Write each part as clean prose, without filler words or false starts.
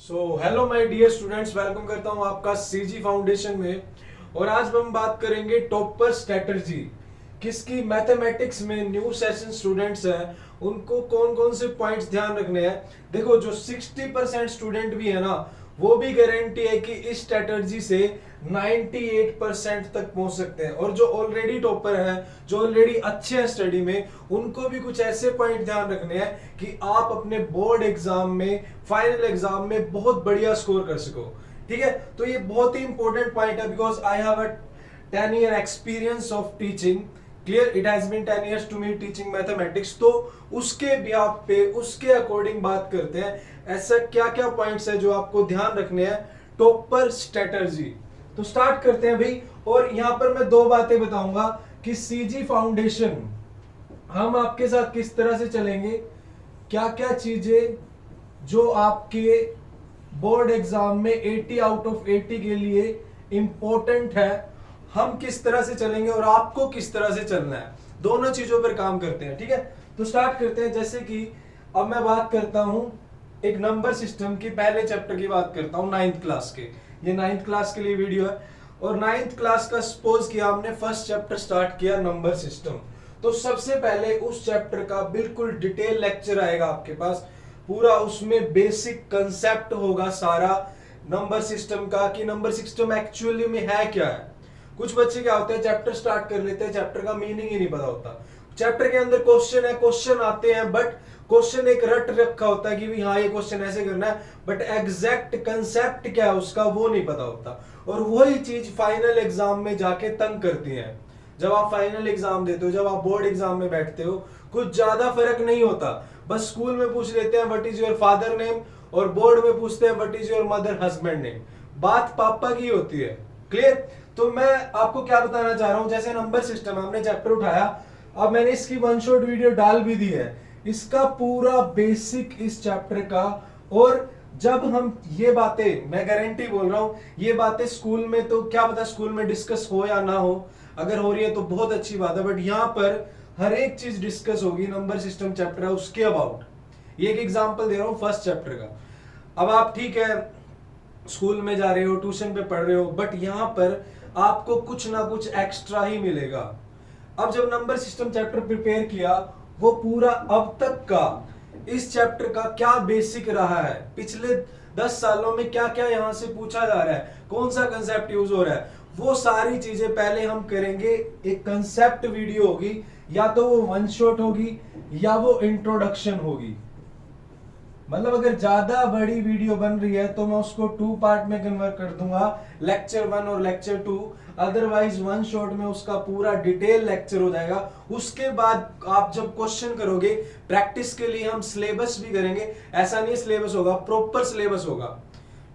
Hello my dear students, welcome करता हूं आपका सीजी फाउंडेशन में। और आज हम बात करेंगे टॉपर स्ट्रेटजी किसकी। मैथमेटिक्स में न्यू सेशन स्टूडेंट्स हैं, उनको कौन कौन से पॉइंट्स ध्यान रखने हैं। देखो, जो 60% स्टूडेंट भी है ना, वो भी गारंटी है कि इस स्ट्रेटजी से 98% तक पहुंच सकते हैं। और जो ऑलरेडी टॉपर हैं, जो ऑलरेडी अच्छे हैं स्टडी में, उनको भी कुछ ऐसे पॉइंट ध्यान रखने हैं कि आप अपने बोर्ड एग्जाम में, फाइनल एग्जाम में बहुत बढ़िया स्कोर कर सको। ठीक है, तो ये बहुत ही इंपॉर्टेंट पॉइंट है because I have a 10 year experience of teaching. Clear, it has been 10 years to me teaching mathematics. तो उसके बिहाफ पे, उसके अकॉर्डिंग बात करते हैं ऐसा क्या क्या पॉइंट्स है जो आपको ध्यान रखने हैं टॉपर स्ट्रेटजी। तो स्टार्ट करते हैं भाई। और यहां पर मैं दो बातें बताऊंगा कि सीजी फाउंडेशन हम आपके साथ किस तरह से चलेंगे, क्या क्या चीजें जो आपके बोर्ड एग्जाम में 80 आउट ऑफ 80 के लिए इंपॉर्टेंट है, हम किस तरह से चलेंगे और आपको किस तरह से चलना है, दोनों चीजों पर काम करते हैं। ठीक है, तो स्टार्ट करते हैं। जैसे कि अब मैं बात करता हूं एक नंबर सिस्टम की, पहले चैप्टर की बात करता हूं, 9th क्लास के। ये 9th क्लास के लिए वीडियो है। और 9th क्लास का सपोज किया हमने, फर्स्ट चैप्टर स्टार्ट किया नंबर सिस्टम। तो सबसे पहले उस चैप्टर का बिल्कुल डिटेल लेक्चर आएगा आपके पास पूरा। उसमें बेसिक कंसेप्ट होगा सारा नंबर सिस्टम का, कि नंबर सिस्टम एक्चुअली में है क्या है। कुछ बच्चे क्या होते हैं, चैप्टर स्टार्ट कर लेते हैं, चैप्टर का मीनिंग ही नहीं पता होता। चैप्टर के अंदर क्वेश्चन है, क्वेश्चन आते हैं, बट क्वेश्चन एक रट रखा होता है कि भी हाँ ये क्वेश्चन ऐसे करना है, बट एग्जैक्ट कंसेप्ट क्या है उसका वो नहीं पता होता। और वही चीज फाइनल एग्जाम में जाके तंग करती है। जब आप फाइनल एग्जाम देते हो, जब आप बोर्ड एग्जाम में बैठते हो, कुछ ज्यादा फर्क नहीं होता। बस स्कूल में पूछ लेते हैं what is your father name, और बोर्ड में पूछते हैं what is your mother husband name. बात पापा की होती है। क्लियर। तो मैं आपको क्या बताना चाह रहा हूं, जैसे नंबर सिस्टम हमने चैप्टर उठाया, अब मैंने इसकी वन शॉट वीडियो डाल भी दी है, इसका पूरा बेसिक इस चैप्टर का। और जब हम ये बातें, मैं गारंटी बोल रहा हूं, ये बातें स्कूल में तो क्या पता स्कूल में डिस्कस हो या ना हो, अगर हो रही है तो बहुत अच्छी बात है, बट यहां पर हर एक चीज डिस्कस होगी। नंबर सिस्टम चैप्टर है उसके अबाउट। ये एक एग्जांपल दे रहा हूं फर्स्ट चैप्टर का। अब आप ठीक है स्कूल में जा रहे हो, ट्यूशन पे पढ़ रहे हो, बट यहां पर आपको कुछ ना कुछ एक्स्ट्रा ही मिलेगा। अब जब नंबर सिस्टम चैप्टर प्रिपेयर किया, वो पूरा अब तक का इस चैप्टर का क्या बेसिक रहा है, पिछले 10 सालों में क्या क्या यहां से पूछा जा रहा है, कौन सा कंसेप्ट यूज हो रहा है, वो सारी चीजें पहले हम करेंगे। एक कंसेप्ट वीडियो होगी, या तो वो वन शॉट होगी या वो इंट्रोडक्शन होगी। मतलब अगर ज्यादा बड़ी वीडियो बन रही है तो मैं उसको 2 पार्ट में कन्वर्ट कर दूंगा, लेक्चर 1 और लेक्चर 2। अदरवाइज वन शॉट में उसका पूरा डिटेल लेक्चर हो जाएगा। उसके बाद आप जब क्वेश्चन करोगे, प्रैक्टिस के लिए हम सिलेबस भी करेंगे। ऐसा नहीं सिलेबस होगा, प्रॉपर सिलेबस होगा।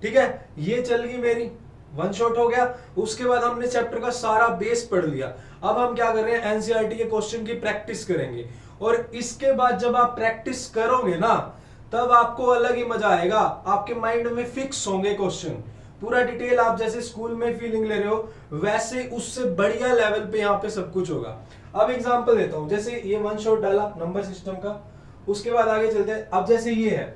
ठीक है, ये चल गई मेरी, वन शॉट हो गया। उसके बाद हमने चैप्टर का सारा बेस पढ़ लिया। अब हम क्या कर रहे हैं, एनसीईआरटी के क्वेश्चन की प्रैक्टिस करेंगे। और इसके बाद जब आप प्रैक्टिस करोगे ना, तब आपको अलग ही मजा आएगा, आपके माइंड में फिक्स होंगे क्वेश्चन। पूरा डिटेल आप जैसे स्कूल में फीलिंग ले रहे हो, वैसे उससे बढ़िया लेवल पे यहाँ पे सब कुछ होगा। अब एग्जांपल देता हूं, जैसे ये वन शॉट डाला नंबर सिस्टम का, उसके बाद आगे चलते हैं। अब जैसे ये है,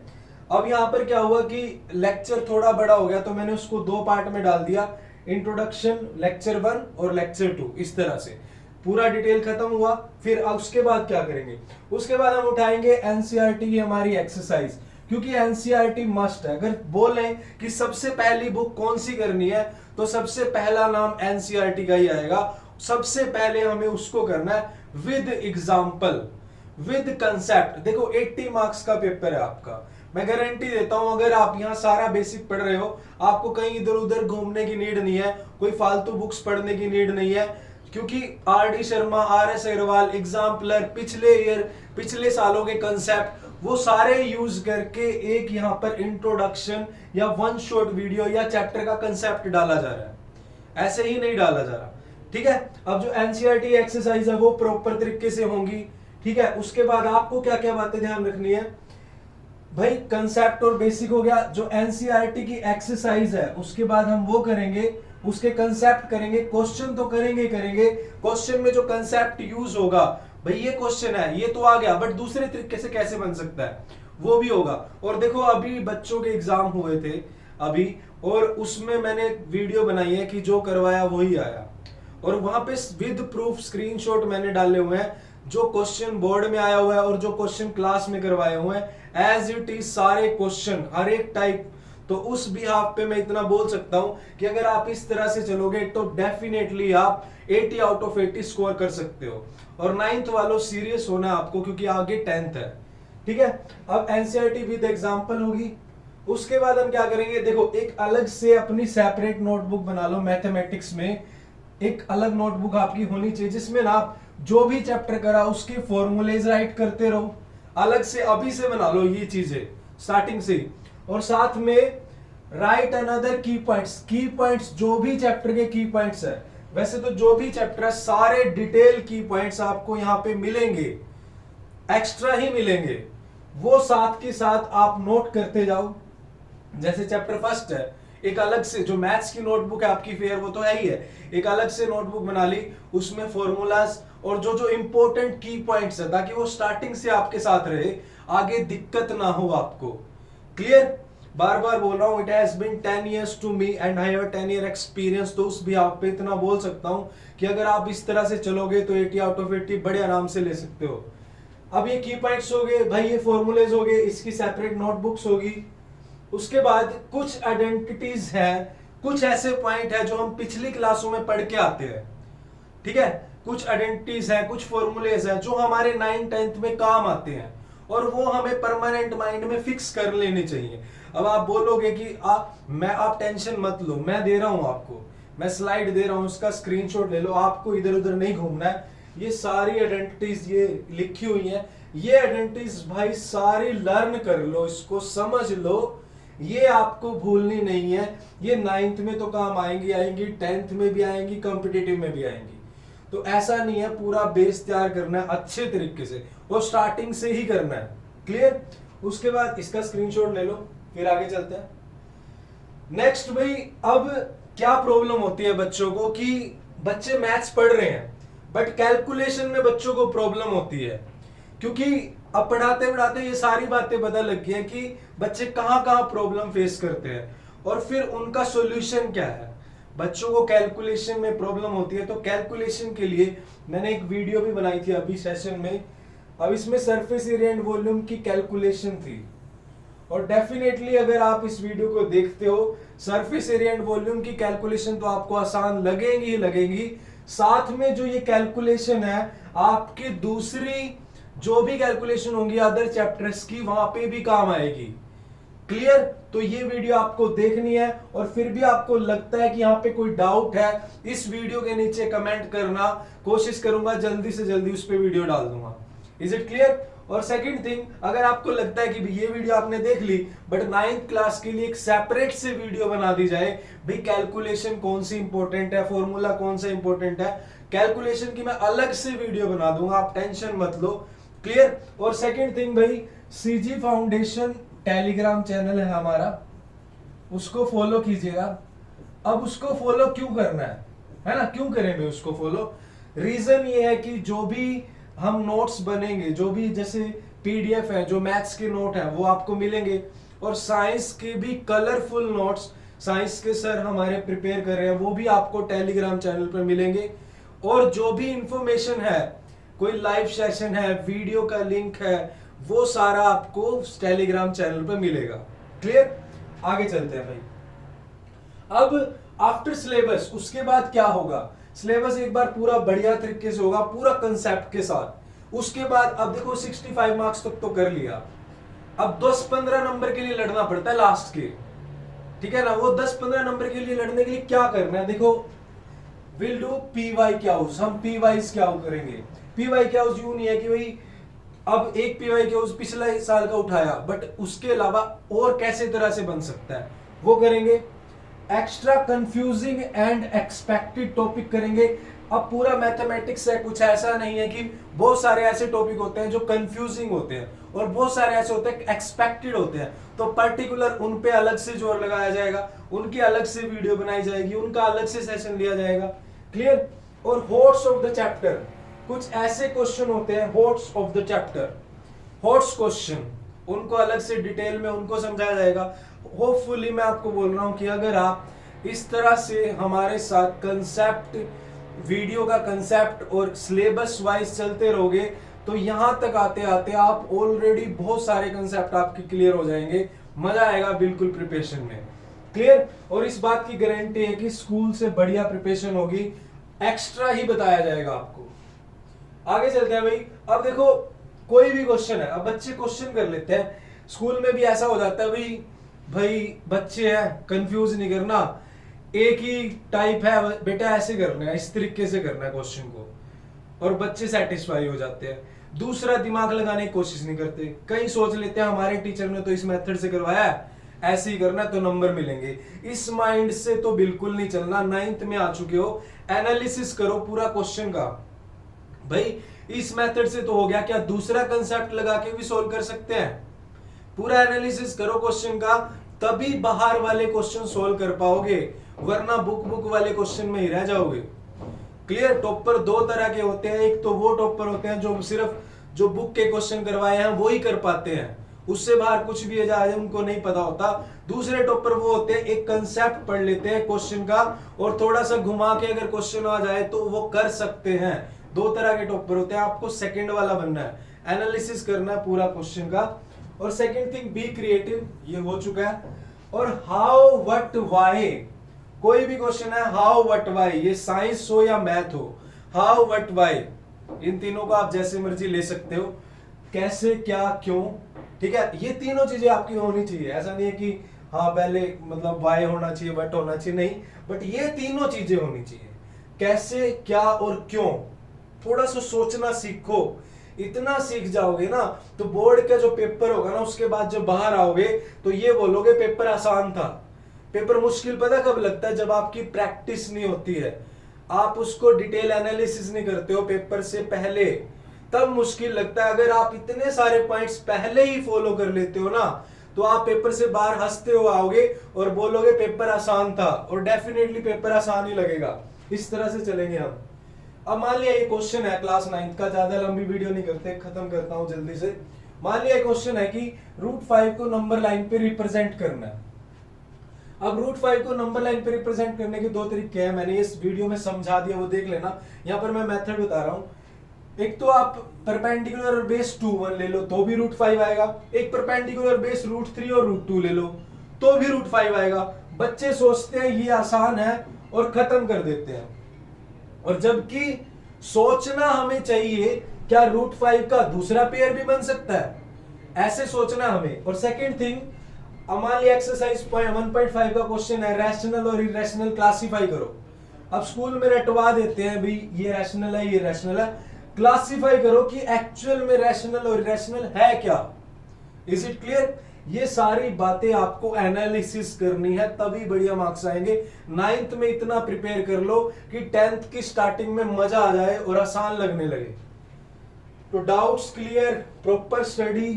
अब यहाँ पर क्या हुआ कि लेक्चर थोड़ा बड़ा हो गया, तो मैंने उसको 2 पार्ट में डाल दिया, इंट्रोडक्शन लेक्चर 1 और लेक्चर 2। इस तरह से पूरा डिटेल खत्म हुआ। फिर उसके बाद क्या करेंगे, उसके बाद हम उठाएंगे एनसीईआरटी की हमारी एक्सरसाइज, क्योंकि एनसीईआरटी मस्ट है। अगर बोले कि सबसे पहली बुक कौन सी करनी है, तो सबसे पहला नाम एनसीईआरटी का ही आएगा। सबसे पहले हमें उसको करना है विद एग्जाम्पल, विद कंसेप्ट। देखो 80 मार्क्स का पेपर है आपका, मैं गारंटी देता हूं अगर आप यहाँ सारा बेसिक पढ़ रहे हो, आपको कहीं इधर उधर घूमने की नीड नहीं है, कोई फालतू बुक्स पढ़ने की नीड नहीं है। क्योंकि R D Sharma, R S Agarwal, exemplar, पिछले ईयर, पिछले सालों के कंसेप्ट, वो सारे यूज करके एक यहाँ पर इंट्रोडक्शन या वन शॉट वीडियो या चैप्टर का कंसेप्ट डाला जा रहा है, ऐसे ही नहीं डाला जा रहा। ठीक है, अब जो एनसीईआरटी एक्सरसाइज है वो प्रॉपर तरीके से होंगी। ठीक है, उसके बाद आपको क्या क्या बातें ध्यान रखनी है भाई, कंसेप्ट और बेसिक हो गया। जो एनसीईआरटी की एक्सरसाइज है उसके बाद हम वो करेंगे, उसके कंसेप्ट करेंगे, क्वेश्चन तो करेंगे करेंगे। क्वेश्चन में जो कंसेप्ट यूज होगा, भाई ये क्वेश्चन है, ये तो आ गया, बट दूसरे तरीके से कैसे बन सकता है, वो भी होगा। और देखो अभी बच्चों के एग्जाम हुए थे अभी, और उसमें मैंने वीडियो बनाई है कि जो करवाया वही आया, और वहां पे विद प्रूफ स्क्रीनशॉट मैंने डाले हुए हैं, जो क्वेश्चन बोर्ड में आया हुआ है और जो क्वेश्चन क्लास में करवाए हुए हैं एज इट इज सारे क्वेश्चन हर एक टाइप। तो उस बिहाफ पे मैं इतना बोल सकता हूं कि अगर आप इस तरह से चलोगे तो डेफिनेटली आप 80 आउट ऑफ 80 स्कोर कर सकते हो। और 9th वालों सीरियस होना है आपको, क्योंकि आगे 10th है। ठीक है, अब एनसीईआरटी विद एग्जांपल होगी। उसके बाद हम क्या करेंगे, देखो एक अलग से अपनी सेपरेट नोटबुक बना लो। मैथमेटिक्स में एक अलग नोटबुक आपकी होनी चाहिए जिसमें ना आप जो भी चैप्टर करा उसके फॉर्मूलेज राइट करते रहो। अलग से अभी से बना लो ये चीजें स्टार्टिंग से। और साथ में राइट अनदर की पॉइंट्स जो भी चैप्टर के की पॉइंट्स है, वैसे तो जो भी चैप्टर है सारे डिटेल की पॉइंट्स आपको यहां पे मिलेंगे, एक्स्ट्रा ही मिलेंगे, वो साथ के साथ आप नोट करते जाओ। जैसे चैप्टर फर्स्ट है, एक अलग से जो मैथ्स की नोटबुक है आपकी फेयर वो तो है ही है, एक अलग से नोटबुक बना ली, उसमें फॉर्मूलाज और जो जो इंपॉर्टेंट की पॉइंट्स है, ताकि वो स्टार्टिंग से आपके साथ रहे, आगे दिक्कत ना हो आपको। क्लियर? बार बार बोल रहा हूं, it has been 10 years to me and I have a 10 year experience. तो उस भी आप पे इतना बोल सकता हूं कि अगर आप इस तरह से चलोगे तो 80 आउट ऑफ 80 बड़े आराम से ले सकते हो। अब ये की पॉइंट्स हो गए भाई, ये फॉर्मूलेज हो गए, इसकी सेपरेट नोटबुक्स होगी। उसके बाद कुछ आइडेंटिटीज है, कुछ ऐसे पॉइंट है जो हम पिछली क्लासों में पढ़ के आते हैं। ठीक है, कुछ आइडेंटिटीज है, कुछ फॉर्मूलेज है जो हमारे 9th 10th में काम आते हैं, और वो हमें परमानेंट माइंड में फिक्स कर लेने चाहिए। अब आप बोलोगे कि आप टेंशन मत लो, मैं दे रहा हूं आपको, मैं स्लाइड दे रहा हूं, उसका स्क्रीनशॉट ले लो, आपको इधर उधर नहीं घूमना है। ये सारी आइडेंटिटीज ये लिखी हुई है, ये आइडेंटिटीज भाई सारी लर्न कर लो, इसको समझ लो, ये आपको भूलनी नहीं है। ये 9th में तो काम आएंगी, 10th में भी आएंगी, कॉम्पिटिटिव में भी आएंगी। तो ऐसा नहीं है, पूरा बेस तैयार करना है अच्छे तरीके से, और स्टार्टिंग से ही करना है। क्लियर? उसके बाद इसका स्क्रीनशॉट ले लो, फिर आगे चलते हैं। नेक्स्ट भाई, अब क्या प्रॉब्लम होती है बच्चों को कि बच्चे मैथ्स पढ़ रहे हैं बट कैलकुलेशन में बच्चों को प्रॉब्लम होती है, क्योंकि अब पढ़ाते पढ़ाते ये सारी बातें पता लग गई हैं कि बच्चे कहां कहां प्रॉब्लम फेस करते हैं और फिर उनका सॉल्यूशन क्या है। बच्चों को कैलकुलेशन में प्रॉब्लम होती है, तो कैलकुलेशन के लिए मैंने एक वीडियो भी बनाई थी अभी सेशन में। अब इसमें सरफेस एरिया एंड वॉल्यूम की कैलकुलेशन थी, और डेफिनेटली अगर आप इस वीडियो को देखते हो, सरफेस एरिया एंड वॉल्यूम की कैलकुलेशन तो आपको आसान लगेंगी ही लगेंगी, साथ में जो ये कैलकुलेशन है आपकी दूसरी जो भी कैलकुलेशन होंगी अदर चैप्टर्स की, वहां पे भी काम आएगी। क्लियर? तो ये वीडियो आपको देखनी है, और फिर भी आपको लगता है कि यहाँ पे कोई डाउट है, इस वीडियो के नीचे कमेंट करना, कोशिश करूंगा जल्दी से जल्दी उस पर वीडियो डाल दूंगा। Is it clear? और सेकंड थिंग, अगर आपको लगता है कि ये वीडियो आपने देख ली बट 9th क्लास के लिए एक सेपरेट से वीडियो बना दी जाए, भाई कैलकुलेशन कौन सी इंपॉर्टेंट है, फॉर्मूला कौन सा इंपॉर्टेंट है, कैलकुलेशन की मैं अलग से वीडियो बना दूंगा, आप टेंशन मत लो। क्लियर? और सेकंड थिंग भाई, सीजी फाउंडेशन टेलीग्राम चैनल है हमारा, उसको फॉलो कीजिएगा। अब उसको फॉलो क्यों करना है ना, क्यों करेंगे उसको फॉलो? रीजन ये है कि जो भी हम नोट्स बनेंगे, जो भी जैसे पीडीएफ है, जो मैथ्स के नोट है वो आपको मिलेंगे, और साइंस के भी कलरफुल नोट्स साइंस के सर हमारे प्रिपेयर कर रहे हैं, वो भी आपको टेलीग्राम चैनल पर मिलेंगे। और जो भी इंफॉर्मेशन है, कोई लाइव सेशन है, वीडियो का लिंक है, वो सारा आपको टेलीग्राम चैनल पर मिलेगा। क्लियर? आगे चलते हैं भाई। अब आफ्टर सिलेबस उसके बाद क्या होगा, सिलेबस एक बार पूरा बढ़िया तरीके से होगा, पूरा कंसेप्ट के साथ। उसके बाद अब देखो 65 मार्क्स तक तो कर लिया, अब 10-15 नंबर के लिए लड़ना पड़ता है लास्ट के। ठीक है ना, वो 10-15 नंबर के लिए लड़ने के लिए क्या करना है, देखो will do P Y Qs, हम पी वाइज क्या करेंगे। पी वाई क्यूज यूं नहीं है कि भाई अब एक पी वाई क्यूज पिछले साल का उठाया, बट उसके अलावा और कैसे तरह से बन सकता है वो करेंगे। Extra confusing and expected topic करेंगे। अब पूरा मैथमेटिक्स है, कुछ ऐसा नहीं है कि बहुत सारे ऐसे टॉपिक होते हैं जो कंफ्यूजिंग होते हैं, और बहुत सारे ऐसे होते हैं एक्सपेक्टेड होते हैं, तो पर्टिकुलर उन पे अलग से जोर लगाया जाएगा, उनकी अलग से वीडियो बनाई जाएगी, उनका अलग से सेशन लिया जाएगा। क्लियर? और हॉट्स ऑफ द चैप्टर, कुछ ऐसे क्वेश्चन होते हैं hots of the chapter, hots question, उनको अलग से डिटेल में उनको समझाया जाएगा। होपफुली मैं आपको बोल रहा हूँ कि अगर आप इस तरह से हमारे साथ कंसेप्ट, वीडियो का कंसेप्ट और सिलेबस वाइज चलते रहोगे तो यहां तक आते आते आप ऑलरेडी बहुत सारे कंसेप्ट आपके क्लियर हो जाएंगे। मजा आएगा बिल्कुल प्रिपरेशन में। क्लियर? और इस बात की गारंटी है कि स्कूल से बढ़िया प्रिपरेशन होगी, एक्स्ट्रा ही बताया जाएगा आपको। आगे चलते हैं भाई। अब देखो कोई भी क्वेश्चन है, अब बच्चे क्वेश्चन कर लेते हैं। स्कूल में भी ऐसा हो जाता है भाई बच्चे हैं, कंफ्यूज नहीं करना, एक ही टाइप है बेटा, ऐसे करना है, इस तरीके से करना है क्वेश्चन को, और बच्चे सेटिस्फाई हो जाते हैं। दूसरा दिमाग लगाने की कोशिश नहीं करते, कहीं सोच लेते हैं हमारे टीचर ने तो इस मेथड से करवाया है, ऐसे ही करना है तो नंबर मिलेंगे। इस माइंड से तो बिल्कुल नहीं चलना। 9th में आ चुके हो, एनालिसिस करो पूरा क्वेश्चन का। भाई इस मेथड से तो हो गया, क्या दूसरा कंसेप्ट लगा के भी सोल्व कर सकते हैं? पूरा एनालिसिस करो क्वेश्चन का, तभी बाहर वाले क्वेश्चन सोल्व कर पाओगे, वरना बुक वाले क्वेश्चन में ही रह जाओगे। क्लियर? टॉपर दो तरह के होते हैं, एक तो वो टॉपर होते हैं जो सिर्फ जो बुक के क्वेश्चन करवाए हैं वो ही कर पाते हैं, उससे बाहर कुछ भी जाए उनको नहीं पता होता। दूसरे टॉपर वो होते हैं एक कंसेप्ट पढ़ लेते हैं क्वेश्चन का और थोड़ा सा घुमा के अगर क्वेश्चन आ जाए तो वो कर सकते हैं। दो तरह के टॉपर होते हैं, आपको सेकंड वाला बनना है, एनालिसिस करना है पूरा क्वेश्चन का। और सेकंड थिंग, बी क्रिएटिव, ये हो चुका है। और हाउ, व्हाट, व्हाई, कोई भी क्वेश्चन है हाउ व्हाट व्हाई, ये साइंस हो या मैथ हो, हाउ व्हाट व्हाई, इन तीनों को आप जैसे मर्जी ले सकते हो, कैसे, क्या, क्यों। ठीक है, ये तीनों चीजें आपकी होनी चाहिए। ऐसा नहीं है कि हाँ पहले मतलब व्हाई होना चाहिए, व्हाट होना चाहिए, नहीं, बट ये तीनों चीजें होनी चाहिए, कैसे, क्या और क्यों। थोड़ा सा सोचना सीखो, इतना सीख जाओगे ना तो बोर्ड का जो पेपर होगा ना उसके बाद जब बाहर आओगे तो ये बोलोगे पेपर आसान था। पेपर मुश्किल पता कब लगता है? जब आपकी प्रैक्टिस नहीं होती है, आप उसको डिटेल एनालिसिस नहीं करते हो पेपर से पहले, तब मुश्किल लगता है। अगर आप इतने सारे पॉइंट्स पहले ही फॉलो कर लेते हो ना तो आप पेपर से बाहर हंसते हो आओगे और बोलोगे पेपर आसान था, और डेफिनेटली पेपर आसान ही लगेगा। इस तरह से चलेंगे हम। अब मान लिया ये क्वेश्चन है क्लास 9th का, ज्यादा लंबी वीडियो नहीं करते, खत्म करता हूं जल्दी से। मान लिया क्वेश्चन है कि √5 को नंबर लाइन पे रिप्रेजेंट करना है। अब √5 को नंबर लाइन पे रिप्रेजेंट करने के दो तरीके हैं, मैंने इस वीडियो में समझा दिया, वो देख लेना। यहाँ पर मैं मेथड बता रहा हूं। एक तो आप परपेंडिकुलर और बेस 2 1 ले लो तो भी √5 आएगा, एक परपेंडिकुलर बेस √3 और √2 ले लो तो भी √5 आएगा। बच्चे सोचते हैं ये आसान है और खत्म कर देते हैं, और जबकि सोचना हमें चाहिए क्या √5 का दूसरा पेयर भी बन सकता है, ऐसे सोचना हमें। और सेकंड थिंग, मान लिया एक्सरसाइज 1.5 का क्वेश्चन है, रैशनल और इरेशनल क्लासिफाई करो। अब स्कूल में रटवा देते हैं भाई ये रैशनल है, ये रैशनल है, क्लासिफाई करो कि एक्चुअल में रैशनल और इरेशनल है क्या। Is it clear? ये सारी बातें आपको एनालिसिस करनी है, तभी बढ़िया मार्क्स आएंगे। 9th में इतना प्रिपेयर कर लो कि 10th की स्टार्टिंग में मजा आ जाए और आसान लगने लगे। तो डाउट्स क्लियर, प्रॉपर स्टडी,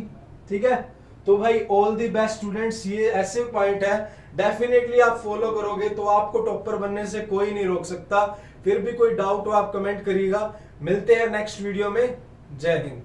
ठीक है। तो भाई ऑल द बेस्ट स्टूडेंट्स, ये ऐसे पॉइंट है डेफिनेटली आप फॉलो करोगे तो आपको टॉपर बनने से कोई नहीं रोक सकता। फिर भी कोई डाउट हो आप कमेंट करिएगा। मिलते हैं नेक्स्ट वीडियो में। जय हिंद।